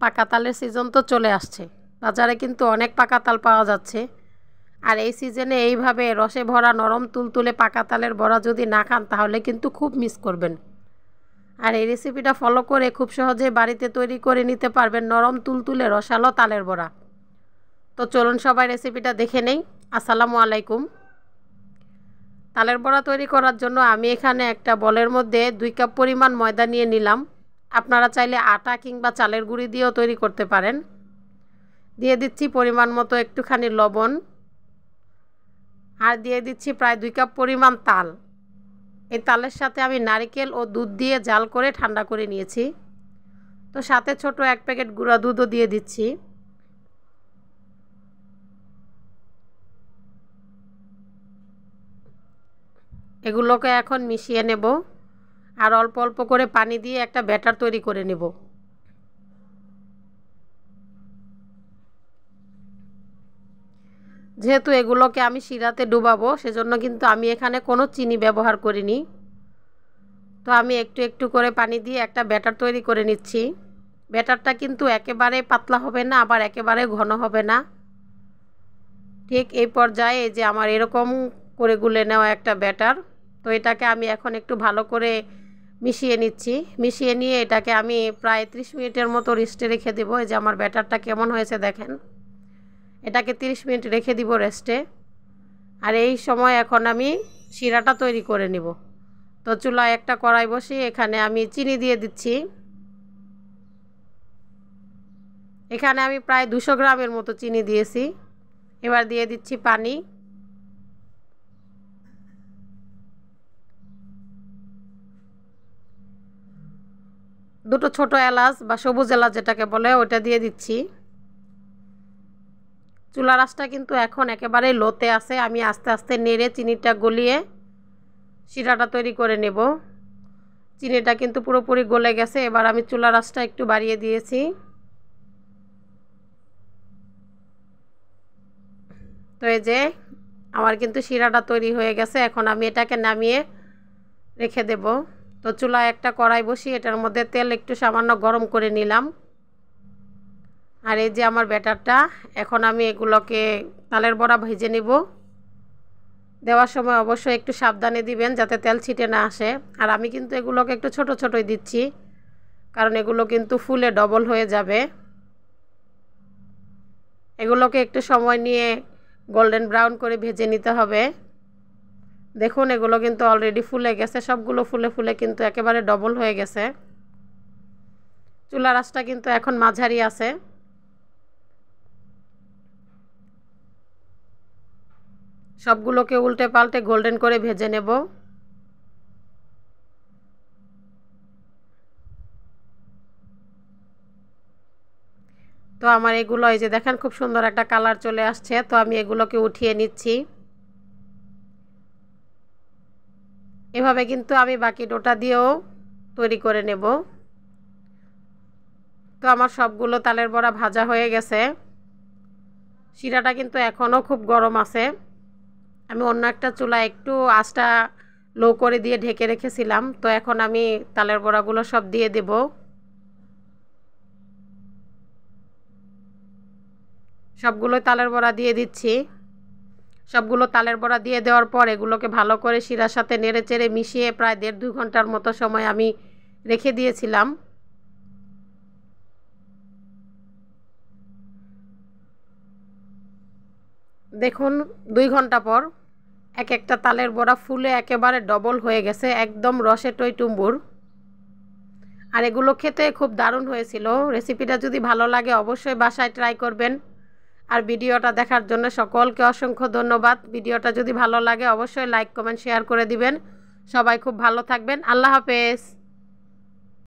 পাকা তালের সিজন তো চলে আসছে, বাজারে কিন্তু অনেক পাকা তাল পাওয়া যাচ্ছে। আর এই সিজনে এইভাবে রসে ভরা নরম তুলতুলে পাকা তালের বড়া যদি না খান তাহলে কিন্তু খুব মিস করবেন। আর এই রেসিপিটা ফলো করে খুব সহজে বাড়িতে তৈরি করে নিতে পারবেন নরম তুলতুলে রসালো তালের বড়া। তো চলুন সবাই রেসিপিটা দেখে নেই। আসসালামু আলাইকুম। তালের বড়া তৈরি করার জন্য আমি এখানে একটা বলের মধ্যে 2 কাপ পরিমাণ ময়দা নিয়ে নিলাম। আপনারা চাইলে আটা কিংবা চালের গুঁড়ি দিয়েও তৈরি করতে পারেন। দিয়ে দিচ্ছি পরিমাণ মতো একটুখানি লবণ, আর দিয়ে দিচ্ছি প্রায় 2 কাপ পরিমাণ তাল। এই তালের সাথে আমি নারকেল ও দুধ দিয়ে জাল করে ঠান্ডা করে নিয়েছি। তো সাথে ছোট 1 প্যাকেট গুঁড়া দুধও দিয়ে দিচ্ছি। এগুলোকে এখন মিশিয়ে নেব, আর অল্প অল্প করে পানি দিয়ে একটা ব্যাটার তৈরি করে নেব। যেহেতু এগুলোকে আমি শিরাতে ডুবাবো, সেজন্য কিন্তু আমি এখানে কোনো চিনি ব্যবহার করিনি। তো আমি একটু একটু করে পানি দিয়ে একটা ব্যাটার তৈরি করে নিচ্ছি। ব্যাটারটা কিন্তু একেবারে পাতলা হবে না, আবার একেবারে ঘন হবে না। ঠিক এই পর্যায়ে এই যে আমার এরকম করে গুলে নেওয়া একটা ব্যাটার। তো এটাকে আমি এখন একটু ভালো করে মিশিয়ে নিচ্ছি। মিশিয়ে নিয়ে এটাকে আমি প্রায় 30 মিনিটের মতো রেস্টে রেখে দেব। এই যে আমার ব্যাটারটা কেমন হয়েছে দেখেন। এটাকে 30 মিনিট রেখে দিব রেস্টে। আর এই সময় এখন আমি শিরাটা তৈরি করে নিব। তো চুলায় একটা কড়াই বসিয়ে এখানে আমি চিনি দিয়ে দিচ্ছি। এখানে আমি প্রায় 200 গ্রামের মতো চিনি দিয়েছি। এবার দিয়ে দিচ্ছি পানি। দুটো ছোট এলাচ বা সবুজ এলাচ যেটাকে বলে ওটা দিয়ে দিচ্ছি। চুলার আঁচটা কিন্তু এখন একেবারে লোতে আছে। আমি আস্তে আস্তে নেড়ে চিনিটা গলিয়ে শিরাটা তৈরি করে নেব। চিনিটা কিন্তু পুরোপুরি গলে গেছে। এবার আমি চুলার আঁচটা একটু বাড়িয়ে দিয়েছি। তো এই যে আমার কিন্তু শিরাটা তৈরি হয়ে গেছে। এখন আমি এটাকে নামিয়ে রেখে দেব। তো চুলায় একটা কড়াই বসিয়ে এটার মধ্যে তেল একটু সামান্য গরম করে নিলাম। আর এই যে আমার ব্যাটারটা, এখন আমি এগুলোকে তালের বড়া ভেজে নিব। দেওয়ার সময় অবশ্যই একটু সাবধানে দিবেন যাতে তেল ছিটে না আসে। আর আমি কিন্তু এগুলোকে একটু ছোট ছোটই দিচ্ছি, কারণ এগুলো কিন্তু ফুলে ডবল হয়ে যাবে। এগুলোকে একটু সময় নিয়ে গোল্ডেন ব্রাউন করে ভেজে নিতে হবে। দেখুন এগুলো কিন্তু অলরেডি ফুলে গেছে, সবগুলো ফুলে ফুলে কিন্তু একেবারে ডবল হয়ে গেছে। চুলার আঁচটা কিন্তু এখন মাঝারি আছে। সবগুলোকে উল্টে পাল্টে গোল্ডেন করে ভেজে নেব। তো আমার এগুলো এই যে দেখেন খুব সুন্দর একটা কালার চলে আসছে। তো আমি এগুলোকে উঠিয়ে নিচ্ছি। এভাবে কিন্তু আমি বাকি ডোটা দিয়েও তৈরি করে নেব। তো আমার সবগুলো তালের বড়া ভাজা হয়ে গেছে। শিরাটা কিন্তু এখনও খুব গরম আছে। আমি অন্য একটা চুলায় একটু আঁচটা লো করে দিয়ে ঢেকে রেখেছিলাম। তো এখন আমি তালের বড়াগুলো সব দিয়ে দেব। সবগুলো তালের বড়া দিয়ে দিচ্ছি। সবগুলো তালের বড়া দিয়ে দেওয়ার পর এগুলোকে ভালো করে শিরার সাথে নেড়ে চেড়ে মিশিয়ে প্রায় 1.5-2 ঘন্টার মতো সময় আমি রেখে দিয়েছিলাম। দেখুন 2 ঘন্টা পর এক একটা তালের বড়া ফুলে একেবারে ডবল হয়ে গেছে, একদম রসে টইটুম্বুর। আর এগুলো খেতে খুব দারুণ হয়েছিল। রেসিপিটা যদি ভালো লাগে অবশ্যই বাসায় ট্রাই করবেন। আর ভিডিওটা দেখার জন্য সকলকে অসংখ্য ধন্যবাদ। ভিডিওটা যদি ভালো লাগে অবশ্যই লাইক কমেন্ট শেয়ার করে দিবেন। সবাই খুব ভালো থাকবেন। আল্লাহ হাফেজ।